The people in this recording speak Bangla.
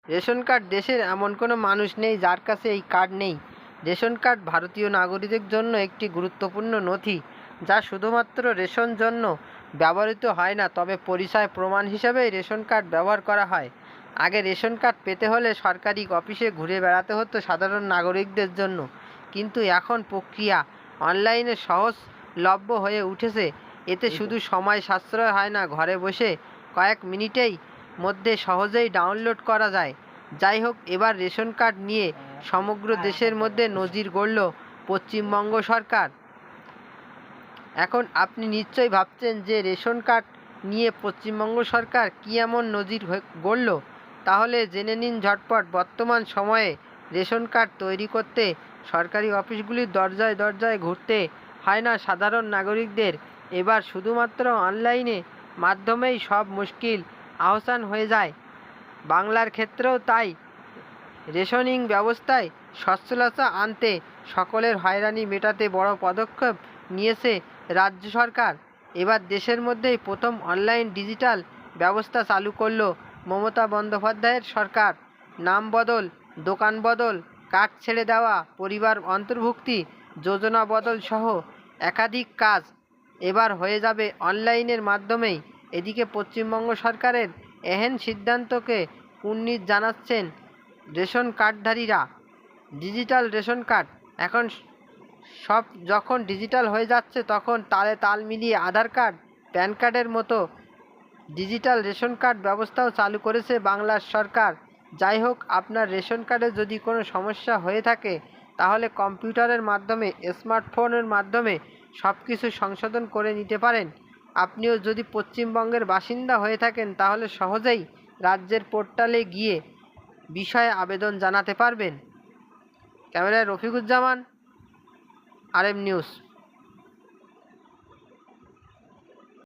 রেশন কার্ড দেশের এমন কোনো মানুষ নেই যার কাছে এই কার্ড নেই। রেশন কার্ড ভারতীয় নাগরিকদের জন্য একটি গুরুত্বপূর্ণ নথি, যা শুধুমাত্র রেশন জন্য ব্যবহৃত হয় না, তবে পরিচয় প্রমাণ হিসাবেই রেশন কার্ড ব্যবহার করা হয়। আগে রেশন কার্ড পেতে হলে সরকারি অফিসে ঘুরে বেড়াতে হতো সাধারণ নাগরিকদের জন্য, কিন্তু এখন প্রক্রিয়া অনলাইনে সহজলভ্য হয়ে উঠেছে। এতে শুধু সময় সাশ্রয় হয় না, ঘরে বসে কয়েক মিনিটেই মধ্যে সহজেই ডাউনলোড করা যায়। যাই হোক, এবার রেশন কার্ড নিয়ে সমগ্র দেশের মধ্যে নজির গড়ল পশ্চিমবঙ্গ সরকার। এখন আপনি নিশ্চয়ই ভাবছেন যে রেশন কার্ড নিয়ে পশ্চিমবঙ্গ সরকার কী এমন নজির গড়ল। তাহলে জেনে নিন ঝটপট। বর্তমান সময়ে রেশন কার্ড তৈরি করতে সরকারি অফিসগুলির দরজায় দরজায় ঘুরতে হয় না সাধারণ নাগরিকদের। এবার শুধুমাত্র অনলাইনে মাধ্যমেই সব মুশকিল আহসান হয়ে যায়। বাংলার ক্ষেত্রেও তাই রেশনিং ব্যবস্থায় সচ্ছলতা আনতে সকলের হয়রানি মেটাতে বড় পদক্ষেপ নিয়েছে রাজ্য সরকার। এবার দেশের মধ্যেই প্রথম অনলাইন ডিজিটাল ব্যবস্থা চালু করল মমতা বন্দ্যোপাধ্যায়ের সরকার। নাম বদল, দোকান বদল, কার্ড ছেড়ে দেওয়া, পরিবার অন্তর্ভুক্তি, যোজনা বদল সহ একাধিক কাজ এবার হয়ে যাবে অনলাইনের মাধ্যমেই। এদিকে পশ্চিমবঙ্গ সরকারের এহেন সিদ্ধান্তকে কুর্নিশ জানাচ্ছেন রেশন কার্ডধারীরা। ডিজিটাল রেশন কার্ড এখন সব যখন ডিজিটাল হয়ে যাচ্ছে, তখন তালে তাল মিলিয়ে আধার কার্ড, প্যান কার্ডের মতো ডিজিটাল রেশন কার্ড ব্যবস্থাও চালু করেছে বাংলার সরকার। যাই হোক, আপনার রেশন কার্ডে যদি কোনো সমস্যা হয়ে থাকে, তাহলে কম্পিউটারের মাধ্যমে, স্মার্টফোনের মাধ্যমে সব কিছু সংশোধন করে নিতে পারেন। আপনিও যদি পশ্চিমবঙ্গের বাসিন্দা হয়ে থাকেন, তাহলে সহজেই রাজ্যের পোর্টালে গিয়ে বিষয়ে আবেদন জানাতে পারবেন। ক্যামেরায় রফিকুজ্জামান, RM নিউজ।